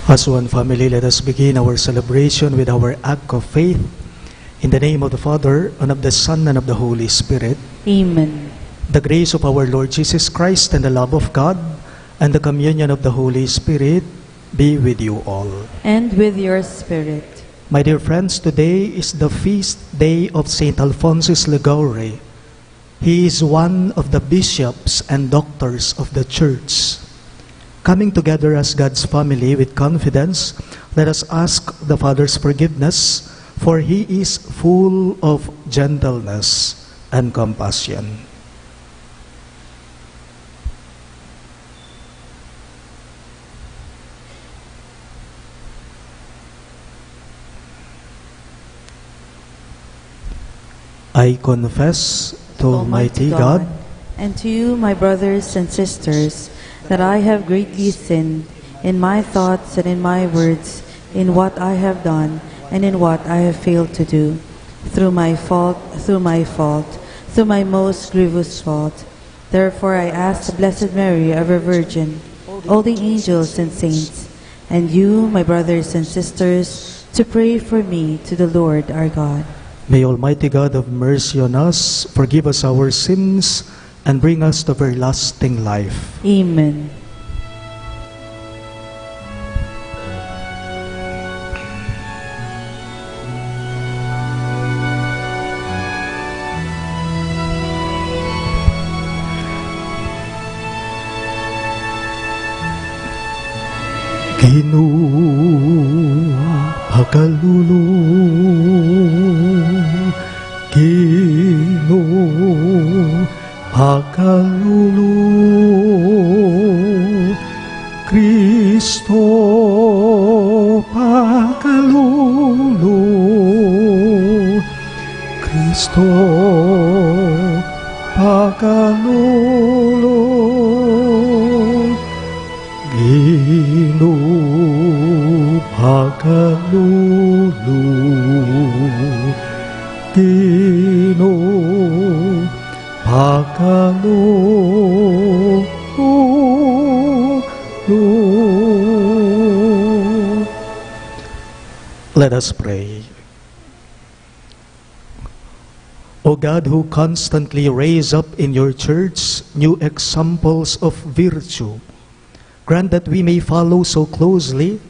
As one family, let us begin our celebration with our act of faith. In the name of the Father, and of the Son, and of the Holy Spirit. Amen. The grace of our Lord Jesus Christ, and the love of God, and the communion of the Holy Spirit be with you all. And with your spirit. My dear friends, today is the feast day of Saint Alphonsus Liguori. He is one of the bishops and doctors of the Church. Coming together as God's family with confidence, let us ask the Father's forgiveness, for He is full of gentleness and compassion. I confess to Almighty God and to you, my brothers and sisters, that I have greatly sinned in my thoughts and in my words, in what I have done and in what I have failed to do, through my most grievous fault. Therefore I ask the Blessed Mary, ever Virgin, all the angels and saints, and you, my brothers and sisters, to pray for me to the Lord our God. May Almighty God have mercy on us, forgive us our sins, and bring us to everlasting life. Amen. Ginoo, pagalulu, Ginoo, pagalulu, Kristo, pagalulu, Kristo, pagalulu, Ginoo, pagalulu, Ginoo, pagalulu. Let us pray. O God, who constantly raise up in your church new examples of virtue, grant that we may follow so closely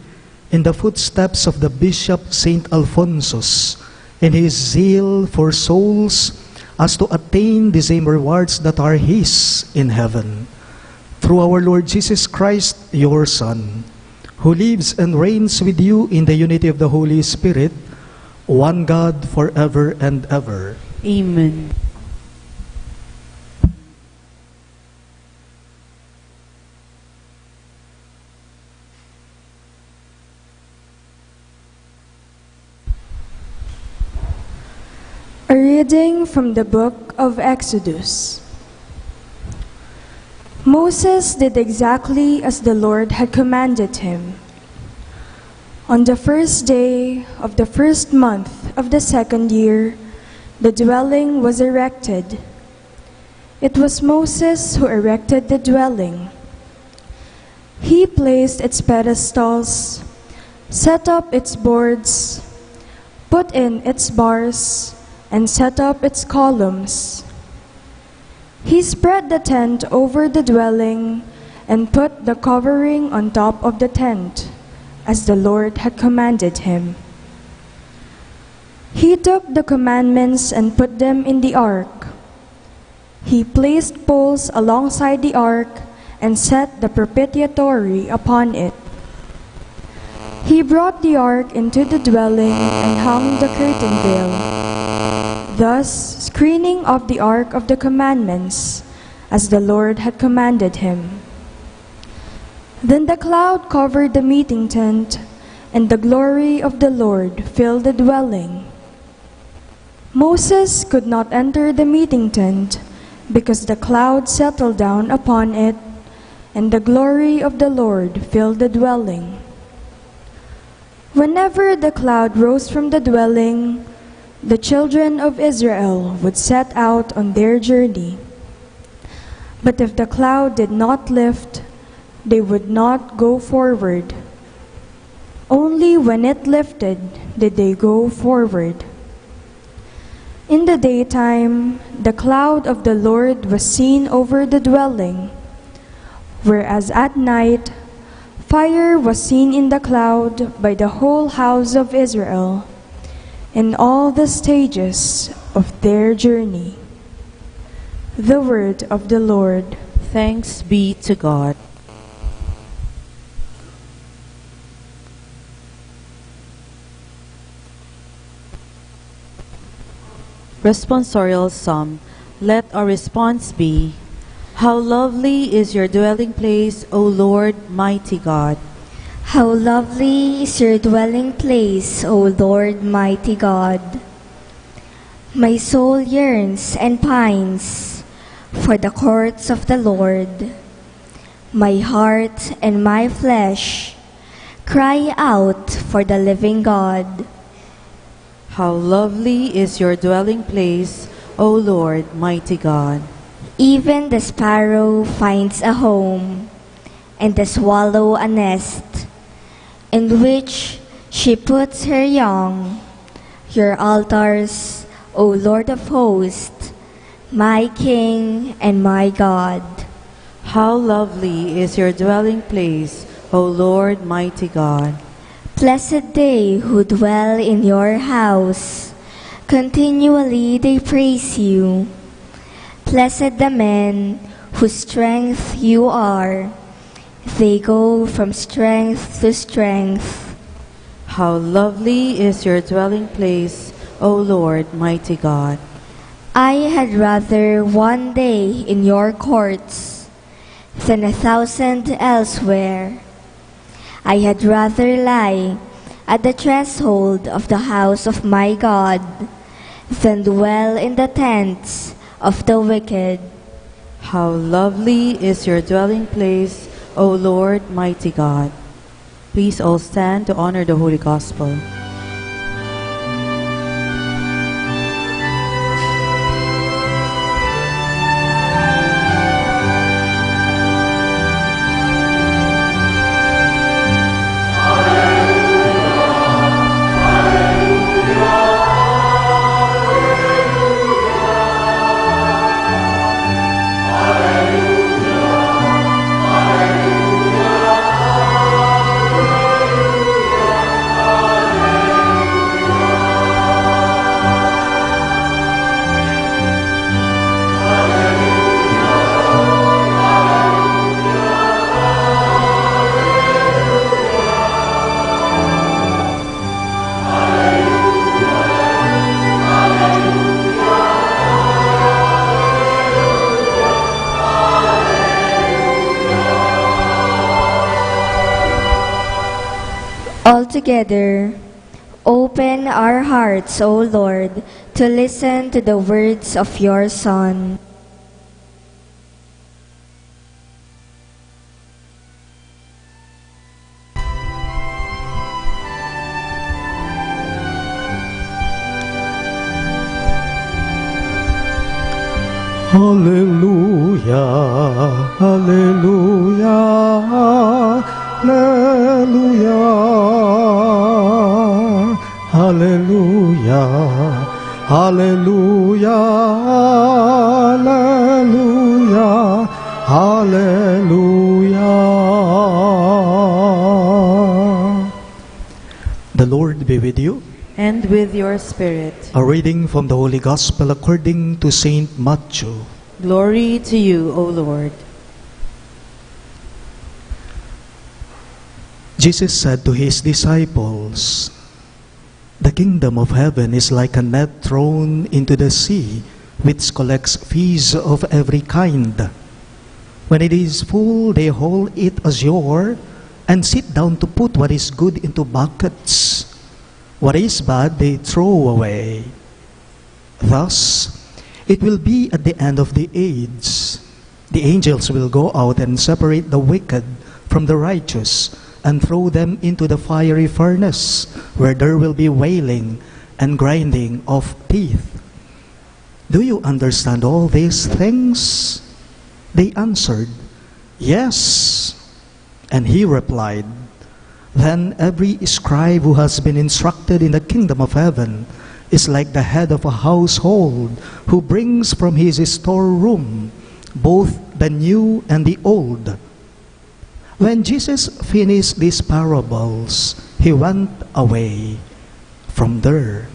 in the footsteps of the Bishop Saint Alphonsus in his zeal for souls, as to attain the same rewards that are his in heaven. Through our Lord Jesus Christ, your Son, who lives and reigns with you in the unity of the Holy Spirit, one God forever and ever. Amen. A reading from the book of Exodus. Moses did exactly as the Lord had commanded him. On the first day of the first month of the second year, the dwelling was erected. It was Moses who erected the dwelling. He placed its pedestals, set up its boards, put in its bars, and set up its columns. He spread the tent over the dwelling and put the covering on top of the tent, as the Lord had commanded him. He took the commandments and put them in the ark. He placed poles alongside the ark and set the propitiatory upon it. He brought the ark into the dwelling and hung the curtain veil, thus screening off the ark of the commandments, as the Lord had commanded him. Then the cloud covered the meeting tent, and the glory of the Lord filled the dwelling. Moses could not enter the meeting tent, because the cloud settled down upon it, and the glory of the Lord filled the dwelling. Whenever the cloud rose from the dwelling, the children of Israel would set out on their journey. But if the cloud did not lift, they would not go forward. Only when it lifted did they go forward. In the daytime, the cloud of the Lord was seen over the dwelling, whereas at night, fire was seen in the cloud by the whole house of Israel, in all the stages of their journey. The word of the Lord. Thanks be to God. Responsorial Psalm. Let our response be, How lovely is your dwelling place, O Lord, mighty God. How lovely is your dwelling place, O Lord, mighty God. My soul yearns and pines for the courts of the Lord. My heart and my flesh cry out for the living God. How lovely is your dwelling place, O Lord, mighty God. Even the sparrow finds a home, and the swallow a nest, in which she puts her young. Your altars, O Lord of hosts, my King and my God. How lovely is your dwelling place, O Lord, mighty God. Blessed they who dwell in your house, continually they praise you. Blessed the men whose strength you are, they go from strength to strength. How lovely is your dwelling place, O Lord, mighty God. I had rather one day in your courts than 1,000 elsewhere. I had rather lie at the threshold of the house of my God than dwell in the tents of the wicked. How lovely is your dwelling place, O Lord, mighty God. Please all stand to honor the Holy Gospel. Altogether, open our hearts, O Lord, to listen to the words of your Son. Hallelujah, hallelujah, hallelujah, hallelujah, hallelujah, hallelujah, hallelujah. The Lord be with you. And with your spirit. A reading from the Holy Gospel according to Saint Matthew. Glory to you, O Lord. Jesus said to his disciples, "The kingdom of heaven is like a net thrown into the sea, which collects fish of every kind. When it is full, they haul it ashore and sit down to put what is good into buckets. What is bad, they throw away. Thus, it will be at the end of the age. The angels will go out and separate the wicked from the righteous and throw them into the fiery furnace, where there will be wailing and grinding of teeth." "Do you understand all these things?" They answered, "Yes." And he replied, Then every scribe who has been instructed in the kingdom of heaven is like the head of a household who brings from his storeroom both the new and the old. When Jesus finished these parables, he went away from there.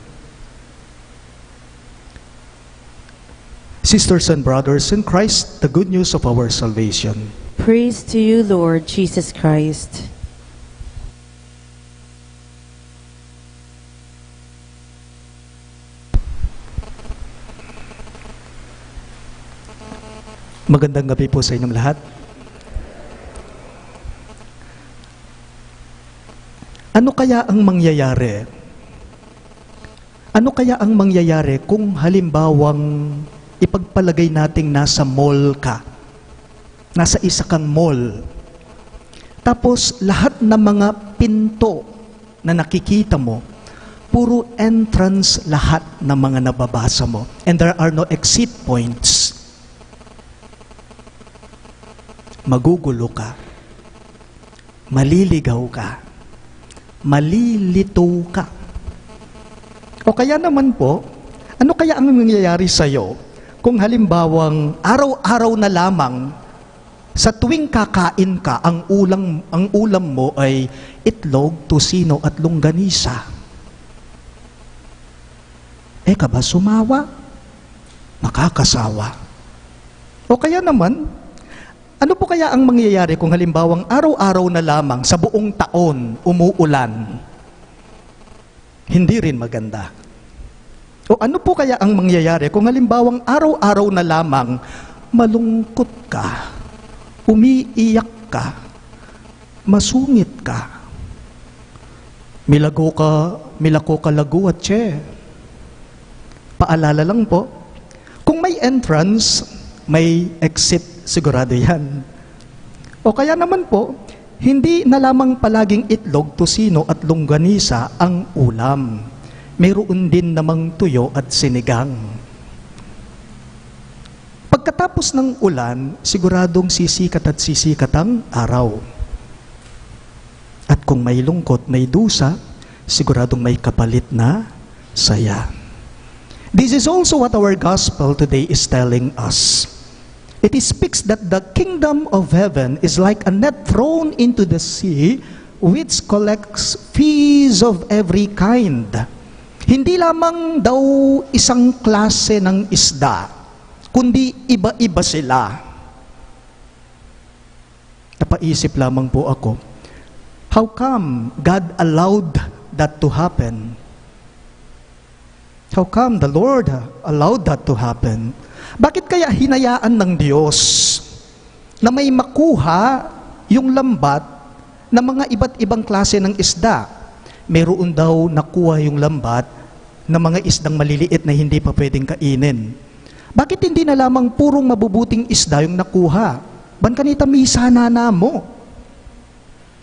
Sisters and brothers in Christ, the good news of our salvation. Praise to you, Lord Jesus Christ. Magandang gabi po sa inyong lahat. Ano kaya ang mangyayari? Ano kaya ang mangyayari kung halimbawang ipagpalagay nating nasa mall ka? Nasa isa kang mall. Tapos lahat ng mga pinto na nakikita mo, puro entrance lahat ng mga nababasa mo. And there are no exit points. Magugulo ka, maliligaw ka, malilito ka. O kaya naman po, ano kaya ang nangyayari sa'yo kung halimbawang araw-araw na lamang sa tuwing kakain ka, ang ulam mo ay itlog, tusino at longganisa? Ka ba sumawa? Nakakasawa. O kaya naman, ano po kaya ang mangyayari kung halimbawang araw-araw na lamang sa buong taon umuulan? Hindi rin maganda. O ano po kaya ang mangyayari kung halimbawang araw-araw na lamang malungkot ka, umiiyak ka, masungit ka, milako ka lagu at tse. Paalala lang po, kung may entrance, may exit, sigurado yan. O kaya naman po, hindi na lamang palaging itlog, tusino at longganisa ang ulam. Mayroon din namang tuyo at sinigang. Pagkatapos ng ulan, siguradong sisikat at sisikat ang araw. At kung may lungkot, may dusa, siguradong may kapalit na saya. This is also what our gospel today is telling us. It speaks that the kingdom of heaven is like a net thrown into the sea, which collects fish of every kind. Hindi lamang daw isang klase ng isda, kundi iba-iba sila. Napaisip lamang po ako, how come God allowed that to happen? How come the Lord allowed that to happen? Bakit kaya hinayaan ng Diyos na may makuha yung lambat ng mga iba't ibang klase ng isda? Meron daw nakuha yung lambat ng mga isdang maliliit na hindi pa pwedeng kainin. Bakit hindi na lamang purong mabubuting isda yung nakuha? Ban kanita misana na mo?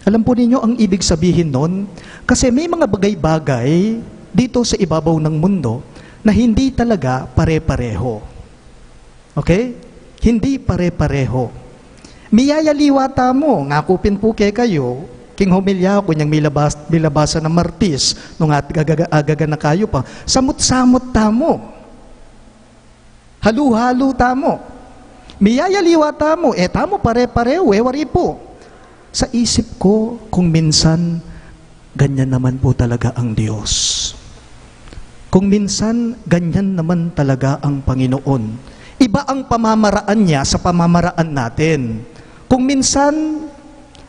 Alam po ninyo ang ibig sabihin nun? Kasi may mga bagay-bagay dito sa ibabaw ng mundo na hindi talaga pare-pareho. Okay? Hindi pare-pareho. Miyayaliwata mo, ngakupin po kayo, king humilya ko niyang milabasa ng martis, nung agaga na kayo pa, samot-samot tamo. Halu-halu tamo. Miyayaliwata mo, tamo pare-pareho, wari po. Sa isip ko, kung minsan, ganyan naman po talaga ang Diyos. Kung minsan, ganyan naman talaga ang Panginoon. Iba ang pamamaraan niya sa pamamaraan natin. Kung minsan,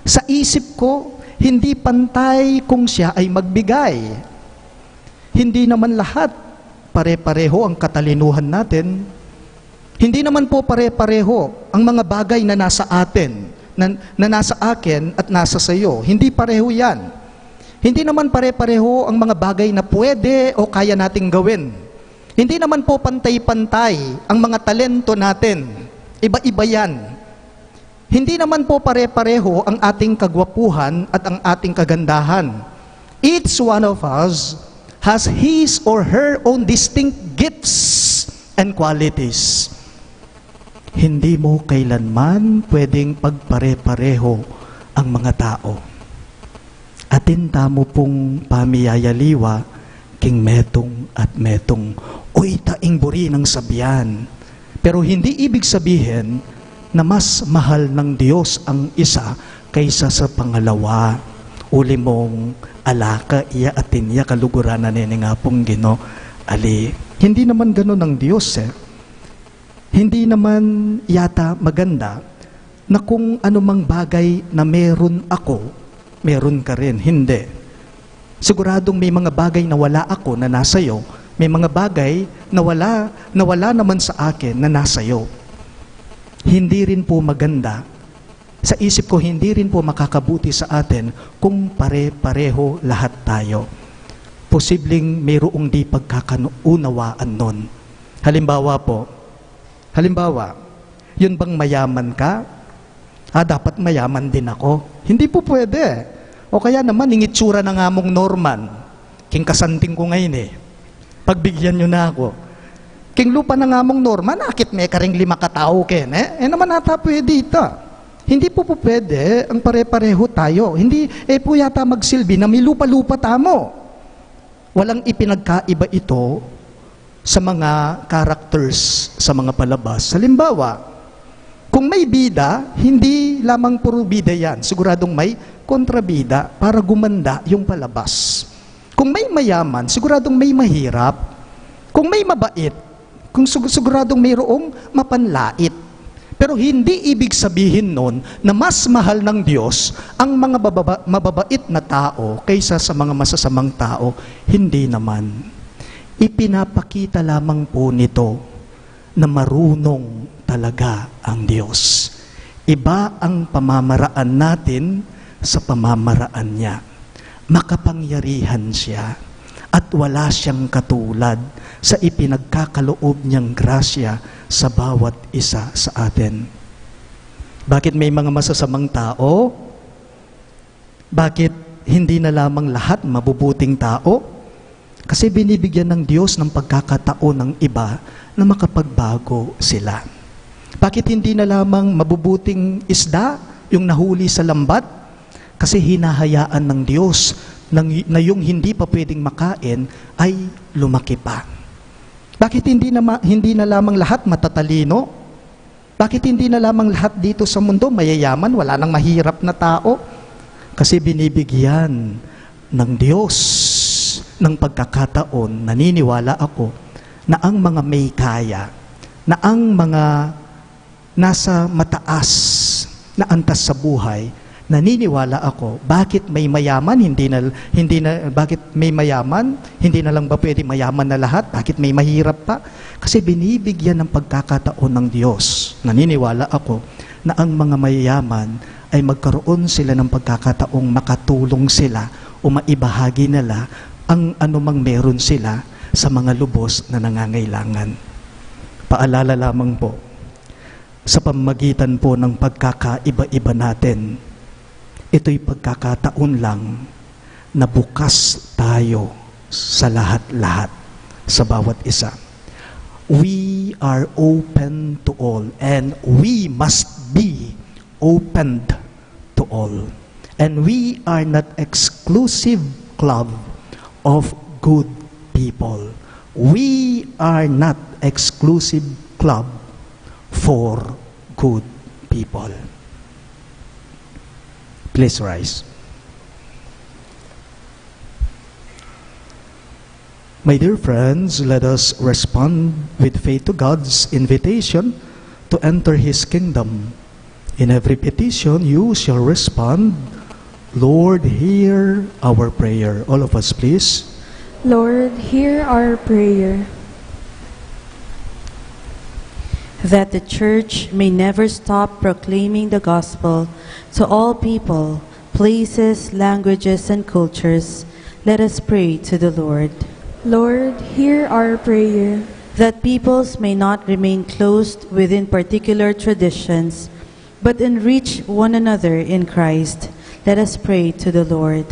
sa isip ko, hindi pantay kung siya ay magbigay. Hindi naman lahat pare-pareho ang katalinuhan natin. Hindi naman po pare-pareho ang mga bagay na nasa atin, na nasa akin at nasa sayo. Hindi pareho yan. Hindi naman pare-pareho ang mga bagay na pwede o kaya nating gawin. Hindi naman po pantay-pantay ang mga talento natin. Iba-iba yan. Hindi naman po pare-pareho ang ating kagwapuhan at ang ating kagandahan. Each one of us has his or her own distinct gifts and qualities. Hindi mo kailanman pwedeng pagpare-pareho ang mga tao. Atinta mo pong pamiyayaliwa, king metong at metong, uy taing buri ng sabiyan. Pero hindi ibig sabihin na mas mahal ng Diyos ang isa kaysa sa pangalawa. Uli mong alaka, iya atin, iya kaluguran na nga pong Gino, ali. Hindi naman ganun ang Diyos Hindi naman yata maganda na kung anumang bagay na meron ako, meron ka rin. Hindi. Siguradong may mga bagay na wala ako na nasa iyo. May mga bagay na wala naman sa akin na nasa iyo. Hindi rin po maganda. Sa isip ko, hindi rin po makakabuti sa atin kung pare-pareho lahat tayo. Posibleng mayroong di pagkakaunawaan nun. Halimbawa, yun bang mayaman ka? Dapat mayaman din ako. Hindi po pwede. O kaya naman, ingitsura na nga mong Norman. King kasanting ko ngayon Pagbigyan nyo na ako. King lupa na nga mong Norman, akit may karing 5 katao ken. Naman ata pwede ito. Hindi po pwede ang pare-pareho tayo. Hindi po yata magsilbi na may lupa-lupa tamo. Walang ipinagkaiba ito sa mga characters sa mga palabas. Halimbawa, kung may bida, hindi lamang puro bida yan. Siguradong may kontrabida para gumanda yung palabas. Kung may mayaman, siguradong may mahirap. Kung may mabait, siguradong mayroong mapanlait. Pero hindi ibig sabihin nun na mas mahal ng Diyos ang mga mababait na tao kaysa sa mga masasamang tao. Hindi naman. Ipinapakita lamang po nito na marunong talaga ang Diyos. Iba ang pamamaraan natin sa pamamaraan niya. Makapangyarihan siya at wala siyang katulad sa ipinagkakaloob niyang grasya sa bawat isa sa atin. Bakit may mga masasamang tao? Bakit hindi na lamang lahat mabubuting tao? Kasi binibigyan ng Diyos ng pagkakataon ng iba na makapagbago sila. Bakit hindi na lamang mabubuting isda yung nahuli sa lambat? Kasi hinahayaan ng Diyos na yung hindi pa pwedeng makain ay lumaki pa. Bakit hindi na lamang lahat matatalino? Bakit hindi na lamang lahat dito sa mundo mayayaman, wala nang mahirap na tao? Kasi binibigyan ng Diyos ng pagkakataon, naniniwala ako, na ang mga may kaya, na ang mga nasa mataas na antas sa buhay, naniniwala ako, bakit may mayaman, bakit may mayaman, hindi na lang ba pwede mayaman na lahat? Bakit may mahirap pa? Kasi binibigyan ng pagkakataon ng Diyos. Naniniwala ako na ang mga mayayaman ay magkaroon sila ng pagkakataong makatulong sila o maibahagi nila ang anumang meron sila sa mga lubos na nangangailangan. Paalala lamang po, sa pamagitan po ng pagkakaiba-iba natin, ito'y pagkakataon lang na bukas tayo sa lahat-lahat, sa bawat isa. We are open to all and we must be opened to all. And we are not exclusive club of good people. We are not exclusive club for good people. Please rise. My dear friends, let us respond with faith to God's invitation to enter His kingdom. In every petition, you shall respond, Lord, hear our prayer. All of us, please. Lord, hear our prayer. That the Church may never stop proclaiming the gospel to all people, places, languages, and cultures, let us pray to the Lord. Lord, hear our prayer. That peoples may not remain closed within particular traditions, but enrich one another in Christ, let us pray to the Lord.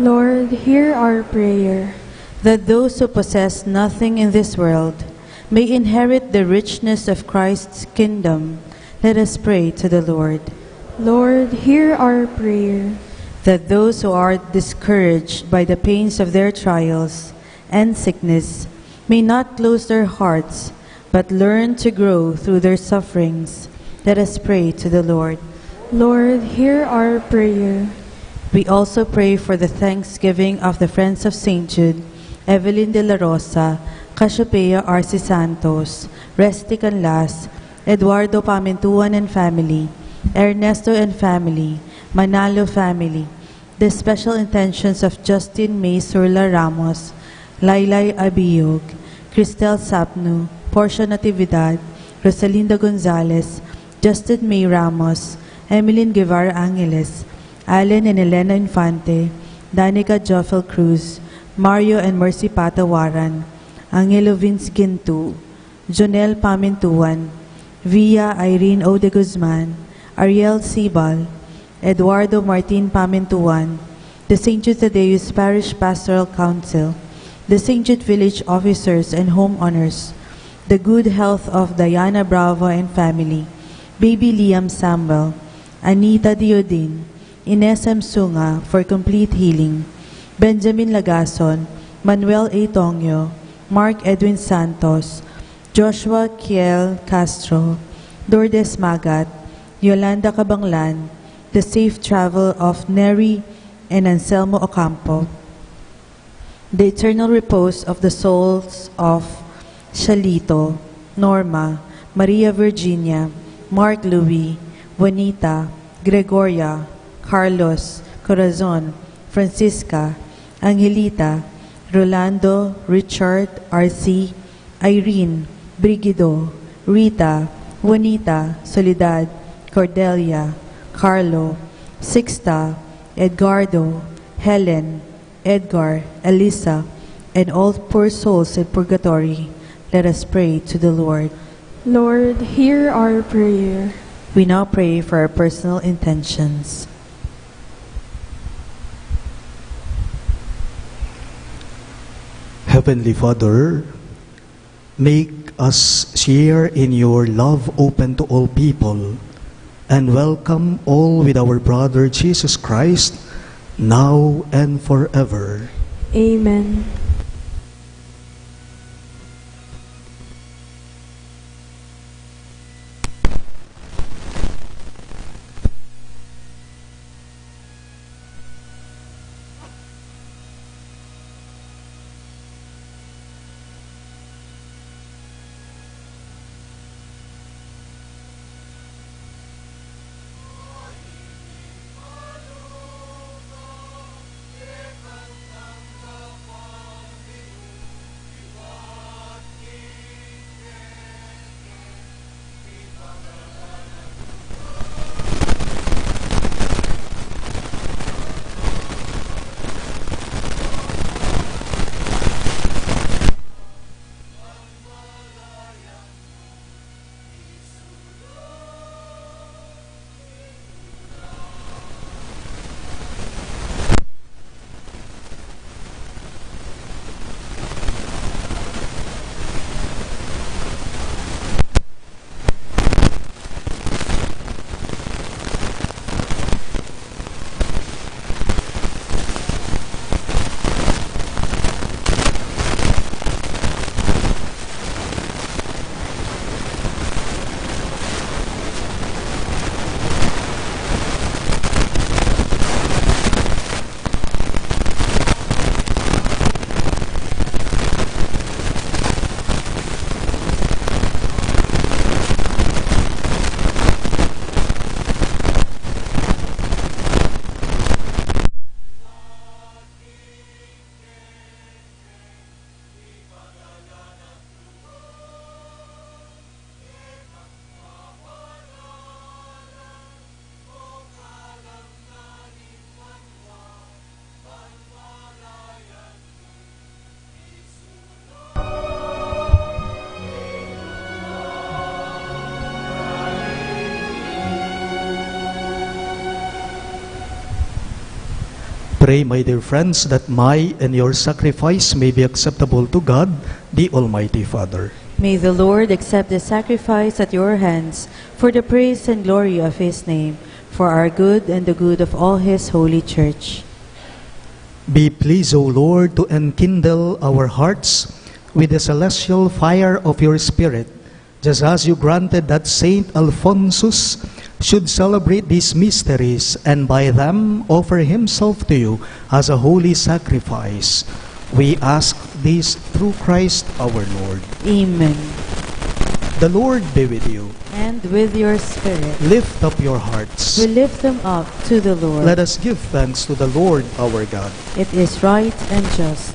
Lord, hear our prayer. That those who possess nothing in this world may inherit the richness of Christ's kingdom, let us pray to the Lord. Lord, hear our prayer. that those who are discouraged by the pains of their trials and sickness may not close their hearts, but learn to grow through their sufferings. Let us pray to the Lord. Lord, hear our prayer. We also pray for the thanksgiving of the Friends of St. Jude, Evelyn de la Rosa, Cassiopeia Arce Santos, Resty Canlas, Eduardo Pamintuan and family, Ernesto and family, Manalo family, the special intentions of Justin May Surla Ramos, Laylay Abiyog, Cristel Sapnu, Portia Natividad, Rosalinda Gonzalez, Justin May Ramos, Emeline Guevara Angeles, Allen and Elena Infante, Danica Joffel Cruz, Mario and Mercy Patawaran, Angelo Vince Gintu, Jonel Pamintuan, Via Irene O. de Guzman, Ariel Sibal, Eduardo Martin Pamintuan, the St. Jude Thaddeus Parish Pastoral Council, the St. Jude Village officers and homeowners, the good health of Diana Bravo and family, baby Liam Samuel, Anita Diodin, Ines M. Sunga for complete healing, Benjamin Lagason, Manuel A. Tongyo, Mark Edwin Santos, Joshua Kiel Castro, Lourdes Magat, Yolanda Cabanglan, the safe travel of Neri and Anselmo Ocampo, the eternal repose of the souls of Shalito, Norma, Maria Virginia, Mark Louis, Juanita, Gregoria, Carlos, Corazon, Francisca, Angelita, Rolando, Richard, RC, Irene, Brigido, Rita, Juanita, Soledad, Cordelia, Carlo, Sixta, Edgardo, Helen, Edgar, Elisa, and all poor souls in purgatory. Let us pray to the Lord. Lord, hear our prayer. We now pray for our personal intentions. Heavenly Father, make us share in your love open to all people, and welcome all with our brother Jesus Christ, now and forever. Amen. Pray, my dear friends, that my and your sacrifice may be acceptable to God, the Almighty Father. May the Lord accept the sacrifice at your hands for the praise and glory of his name, for our good and the good of all His holy Church. Be pleased, O Lord, to enkindle our hearts with the celestial fire of your Spirit, just as you granted that Saint Alphonsus should celebrate these mysteries and by them offer himself to you as a holy sacrifice. We ask this through Christ our Lord. Amen. The Lord be with you. And with your spirit, Lift up your hearts. we lift them up to the Lord. Let us give thanks to the Lord our God. It is right and just.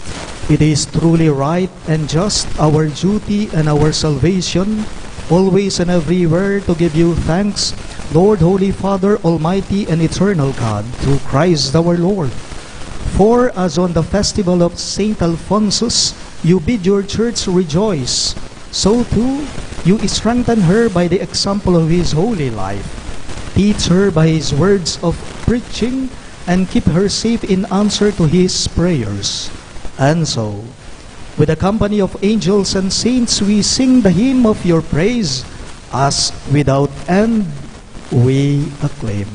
It is truly right and just, our duty and our salvation, always and everywhere to give you thanks, Lord, Holy Father, Almighty and Eternal God, through Christ our Lord. For as on the festival of Saint Alphonsus, you bid your church rejoice, so too you strengthen her by the example of his holy life. Teach her by his words of preaching, and keep her safe in answer to his prayers. And so, with the company of angels and saints, we sing the hymn of your praise, as without end we acclaim.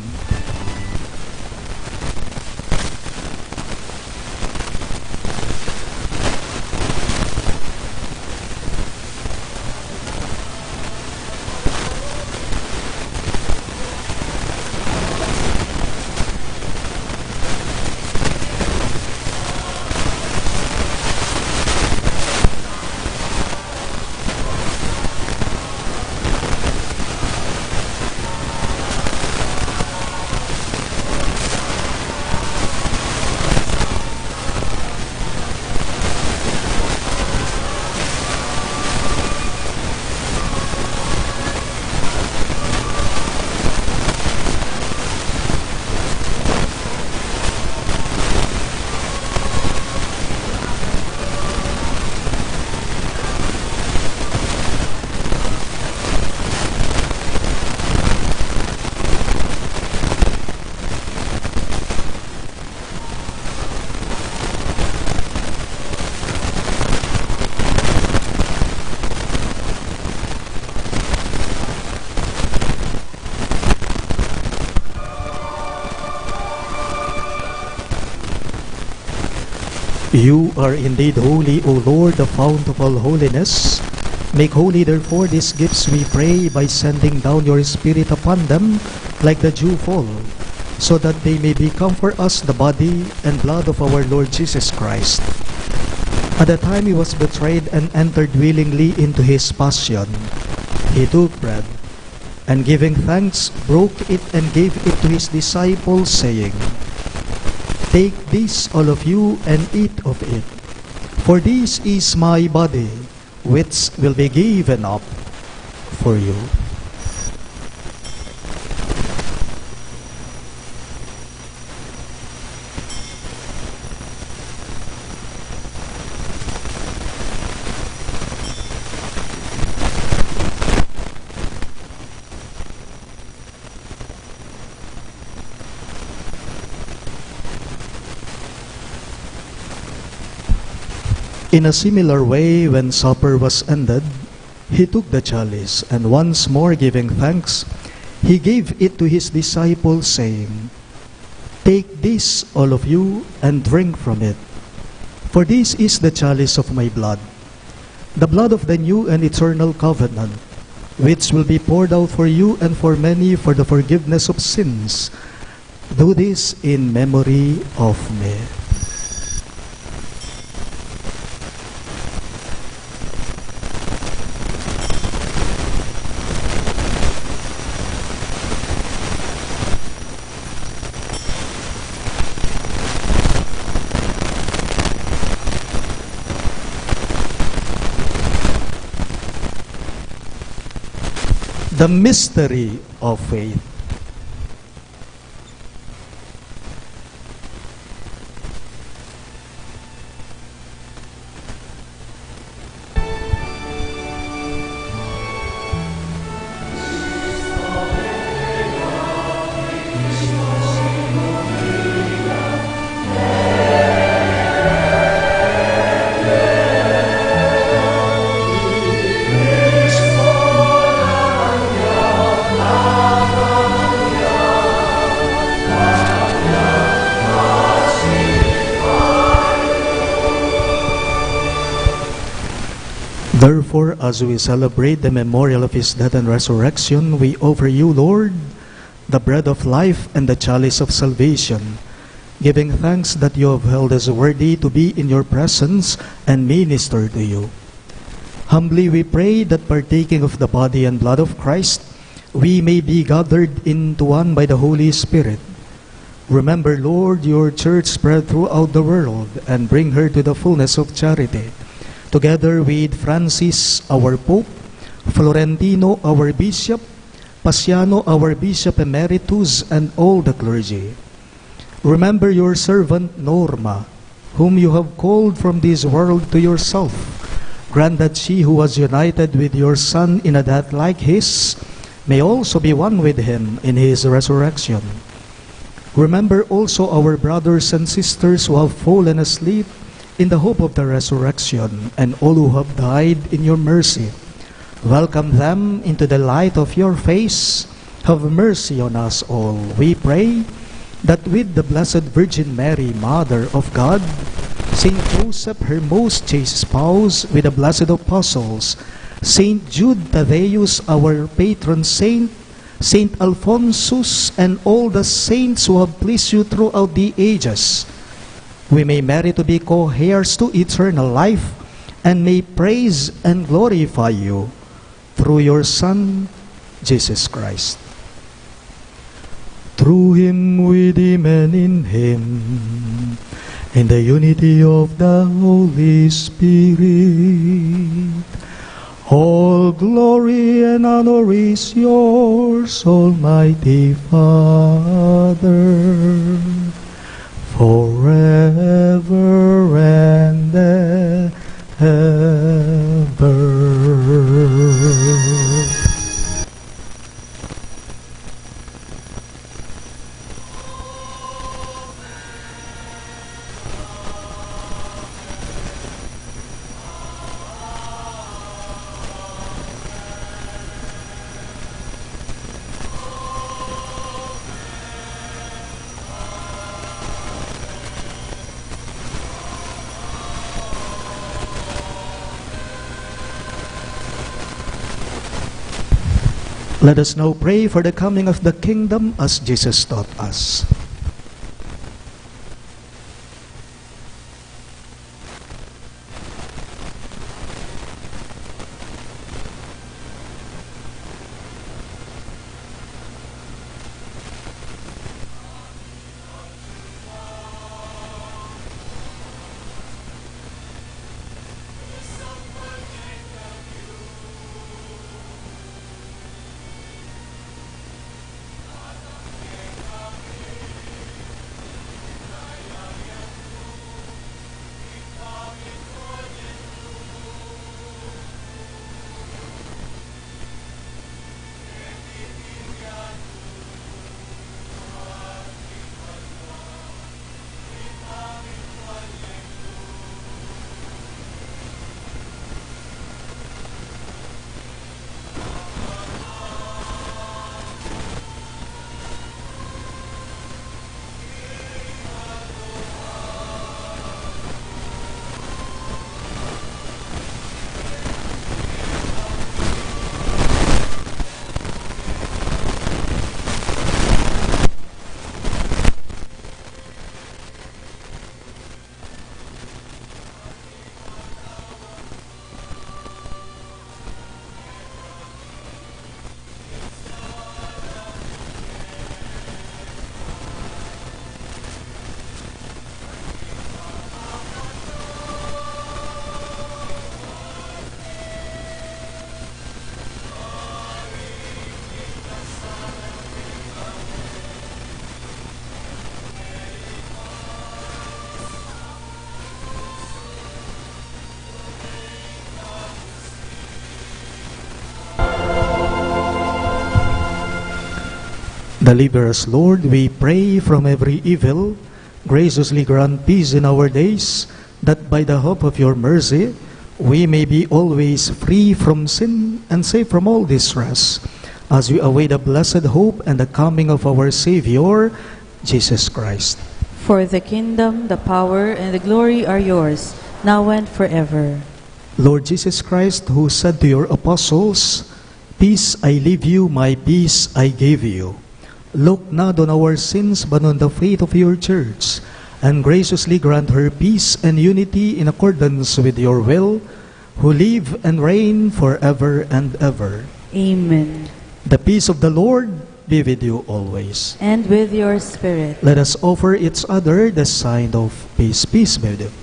You are indeed holy, O Lord, the fount of all holiness. Make holy, therefore, these gifts, we pray, by sending down your Spirit upon them like the dewfall, so that they may become for us the body and blood of our Lord Jesus Christ. At the time he was betrayed and entered willingly into his passion, he took bread, and giving thanks, broke it and gave it to his disciples, saying, "Take this, all of you, and eat of it, for this is my body, which will be given up for you." In a similar way, when supper was ended, he took the chalice, and once more giving thanks, he gave it to his disciples, saying, "Take this, all of you, and drink from it. For this is the chalice of my blood, the blood of the new and eternal covenant, which will be poured out for you and for many for the forgiveness of sins. Do this in memory of me." The mystery of faith. Therefore, as we celebrate the memorial of his death and resurrection, we offer you, Lord, the bread of life and the chalice of salvation, giving thanks that you have held us worthy to be in your presence and minister to you. Humbly we pray that partaking of the body and blood of Christ, we may be gathered into one by the Holy Spirit. Remember, Lord, your church spread throughout the world and bring her to the fullness of charity, together with Francis, our Pope, Florentino, our Bishop, Pasiano, our Bishop Emeritus, and all the clergy. Remember your servant Norma, whom you have called from this world to yourself. Grant that she who was united with your Son in a death like his may also be one with him in his resurrection. Remember also our brothers and sisters who have fallen asleep in the hope of the resurrection, and all who have died in your mercy. Welcome them into the light of your face. Have mercy on us all, we pray, that with the Blessed Virgin Mary, Mother of God, Saint Joseph, her most chaste spouse, with the blessed apostles, Saint Jude, Thaddeus, our patron saint, Saint Alphonsus, and all the saints who have pleased you throughout the ages, we may merit to be co-heirs to eternal life, and may praise and glorify you through your Son, Jesus Christ. Through him, with him, and in him, in the unity of the Holy Spirit, all glory and honor is yours, Almighty Father, forever and ever. Let us now pray for the coming of the kingdom as Jesus taught us. Deliver us, Lord, we pray, from every evil. Graciously grant peace in our days, that by the hope of your mercy, we may be always free from sin and safe from all distress, as we await the blessed hope and the coming of our Savior, Jesus Christ. For the kingdom, the power, and the glory are yours, now and forever. Lord Jesus Christ, who said to your apostles, "Peace I leave you, my peace I give you," look not on our sins, but on the faith of your church, and graciously grant her peace and unity in accordance with your will, who live and reign forever and ever. Amen. The peace of the Lord be with you always. And with your spirit. Let us offer each other the sign of peace. Peace be with you.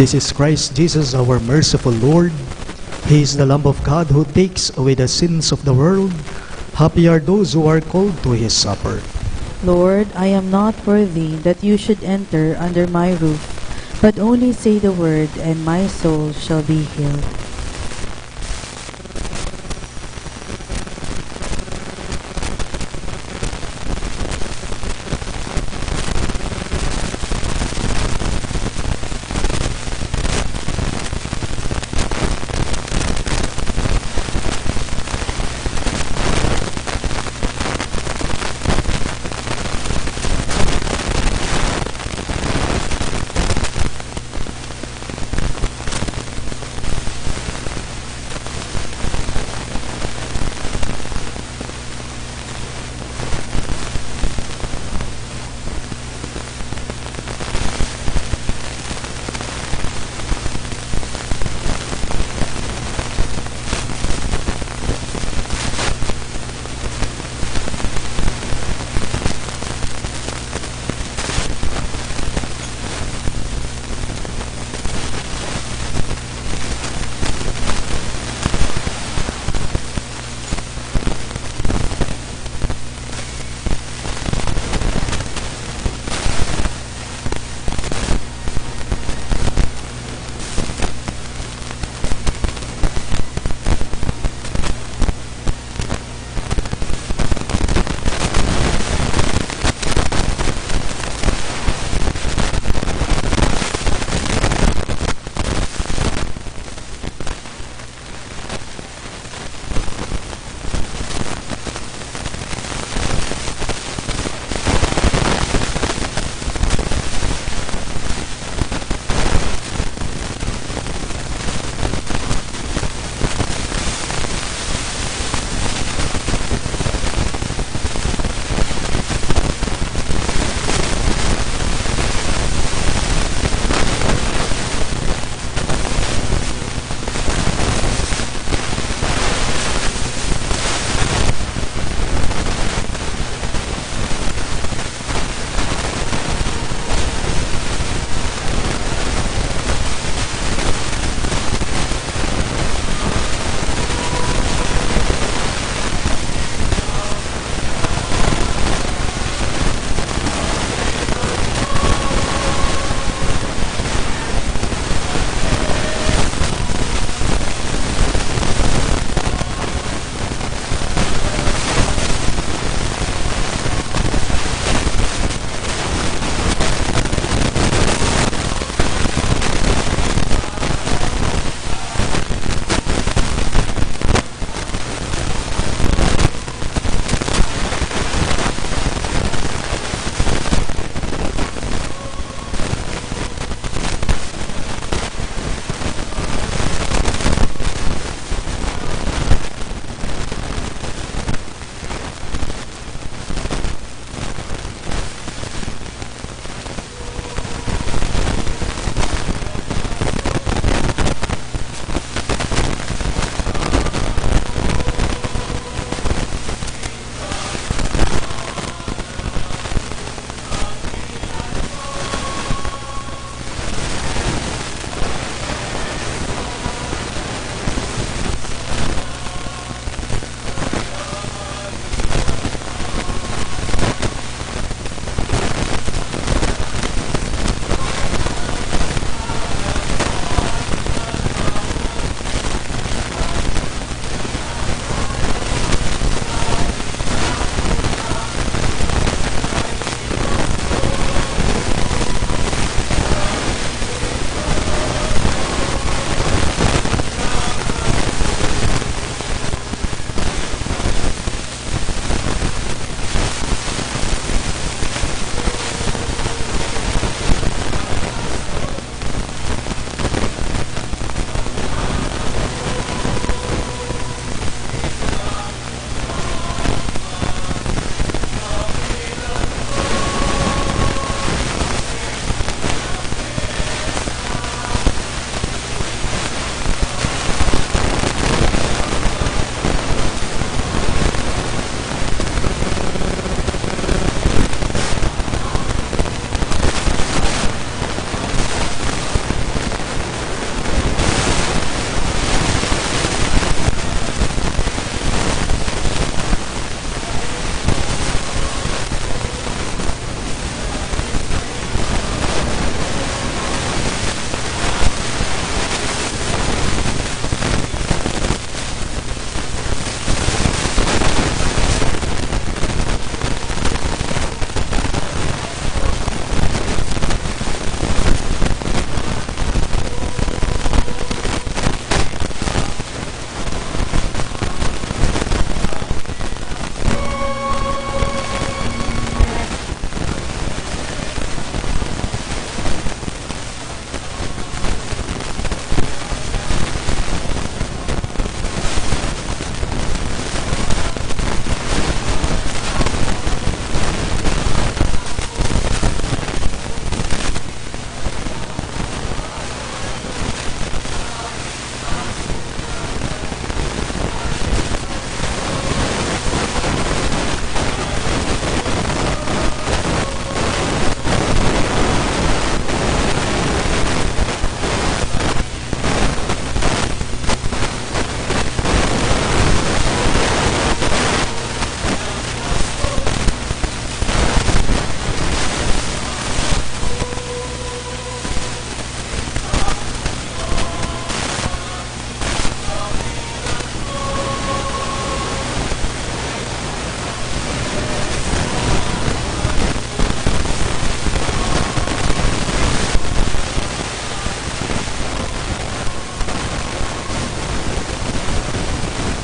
This is Christ Jesus, our merciful Lord. He is the Lamb of God who takes away the sins of the world. Happy are those who are called to his supper. Lord, I am not worthy that you should enter under my roof, but only say the word, and my soul shall be healed.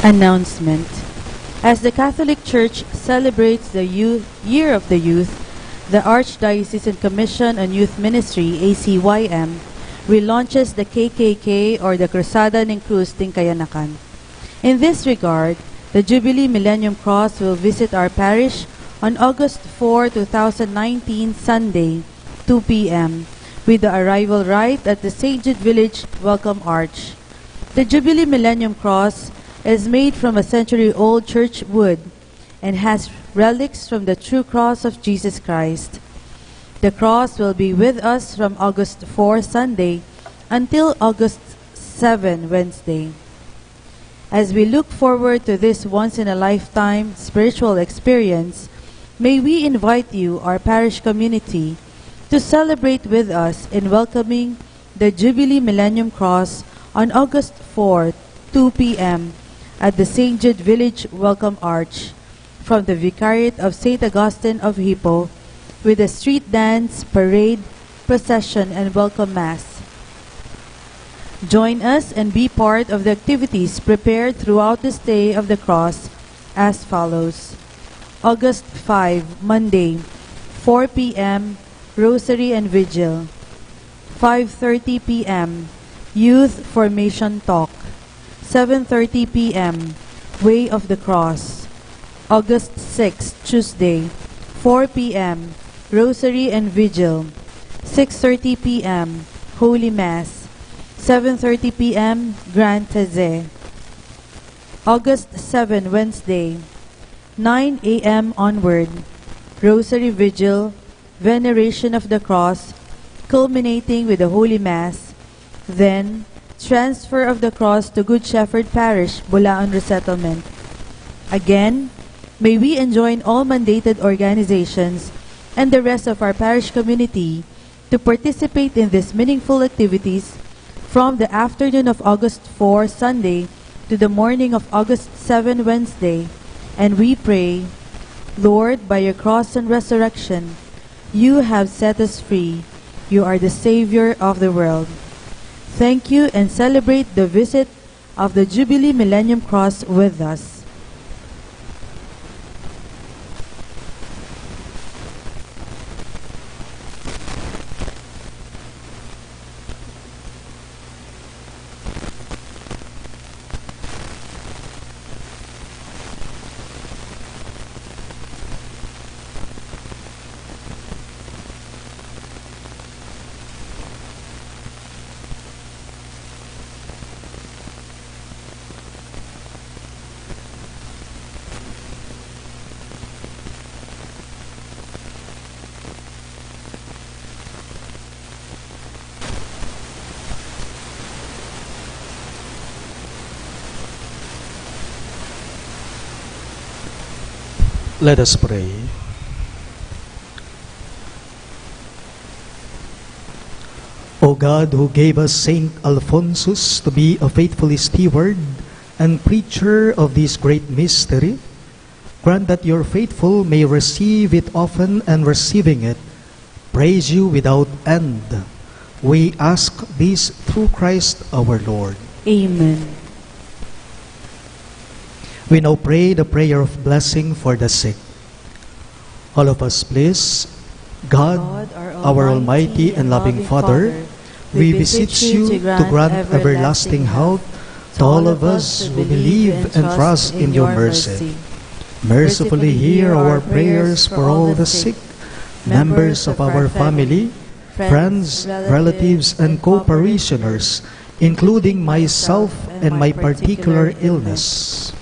Announcement. As the Catholic Church celebrates the Year of the Youth, the Archdiocesan Commission on Youth Ministry, ACYM, relaunches the KKK or the Cruzada ng Cruz ng Kayanakan. In this regard, the Jubilee Millennium Cross will visit our parish on August 4, 2019, Sunday, 2 p.m., with the arrival rite at the St. Jude Village Welcome Arch. The Jubilee Millennium Cross is made from a century-old church wood and has relics from the true cross of Jesus Christ. The cross will be with us from August 4, Sunday, until August 7, Wednesday. As we look forward to this once-in-a-lifetime spiritual experience, may we invite you, our parish community, to celebrate with us in welcoming the Jubilee Millennium Cross on August 4, 2 p.m. at the St. Jude Village Welcome Arch from the Vicariate of St. Augustine of Hippo, with a street dance, parade, procession, and welcome mass. Join us and be part of the activities prepared throughout the stay of the cross as follows. August 5, Monday, 4 p.m., Rosary and Vigil. 5:30 p.m., Youth Formation Talk. 7:30 p.m., Way of the Cross. August 6, Tuesday, 4 p.m., Rosary and Vigil. 6:30 p.m., Holy Mass. 7:30 p.m., Grand Taizé. August 7, Wednesday, 9 a.m. onward, Rosary Vigil, Veneration of the Cross, culminating with the Holy Mass. Then, transfer of the cross to Good Shepherd Parish, Bulacan Resettlement. Again, may we enjoin all mandated organizations and the rest of our parish community to participate in these meaningful activities from the afternoon of August 4, Sunday, to the morning of August 7, Wednesday. And we pray, Lord, by your cross and resurrection, you have set us free. You are the Savior of the world. Thank you and celebrate the visit of the Jubilee Millennium Cross with us. Let us pray. O God, who gave us Saint Alphonsus to be a faithful steward and preacher of this great mystery, grant that your faithful may receive it often, and receiving it, praise you without end. We ask this through Christ our Lord. Amen. We now pray the prayer of blessing for the sick. All of us, please. God, our Almighty and loving Father, we beseech you to grant everlasting health to all of us who believe and trust in your mercy. Mercifully hear our prayers for all the sick, members of our family, friends, relatives, and co-parishioners, including myself and my particular illness.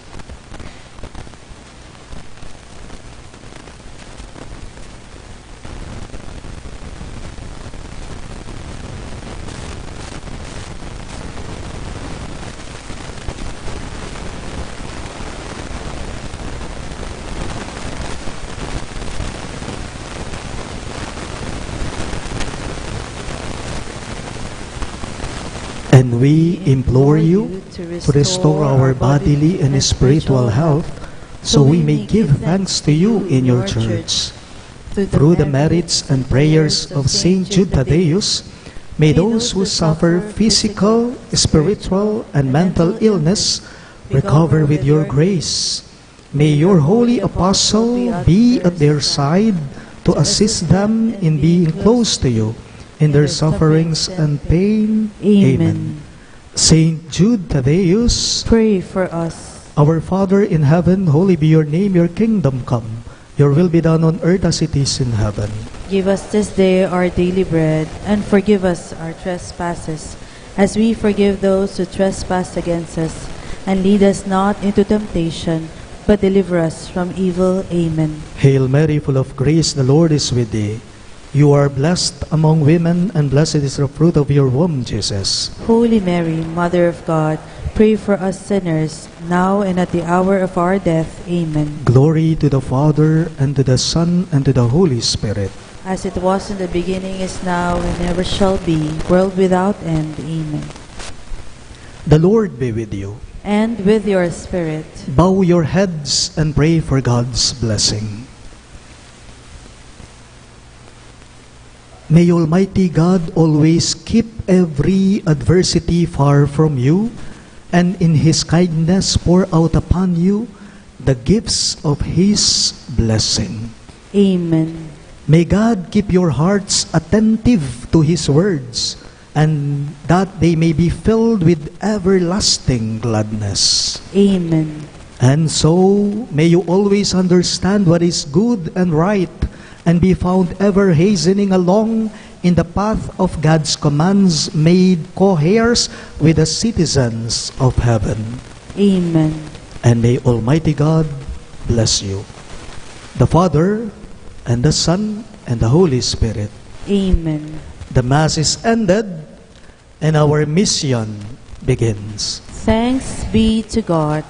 And we implore you to restore our bodily and spiritual health, so we may give thanks to you in your church. Through the merits and prayers of Saint Jude Thaddeus, may those who suffer physical, spiritual, and mental illness recover with your grace. May your holy apostle be at their side to assist them in being close to you in their sufferings and pain. Amen. Saint Jude Thaddeus, Pray for us. our Father in heaven, holy be your name, your kingdom come. Your will be done on earth as it is in heaven. Give us this day our daily bread, and forgive us our trespasses, as we forgive those who trespass against us. And lead us not into temptation, but deliver us from evil. Amen. Hail Mary, full of grace, the Lord is with thee. You are blessed among women, and blessed is the fruit of your womb, Jesus. Holy Mary, Mother of God, pray for us sinners, now and at the hour of our death. Amen. Glory to the Father, and to the Son, and to the Holy Spirit. As it was in the beginning, is now, and ever shall be, world without end. Amen. The Lord be with you. And with your spirit. Bow your heads and pray for God's blessing. May Almighty God always keep every adversity far from you, and in His kindness pour out upon you the gifts of His blessing. Amen. May God keep your hearts attentive to His words, and that they may be filled with everlasting gladness. Amen. And so, may you always understand what is good and right, and be found ever hastening along in the path of God's commands, made co-heirs with the citizens of heaven. Amen. And may Almighty God bless you, the Father, and the Son, and the Holy Spirit. Amen. The Mass is ended, and our mission begins. Thanks be to God.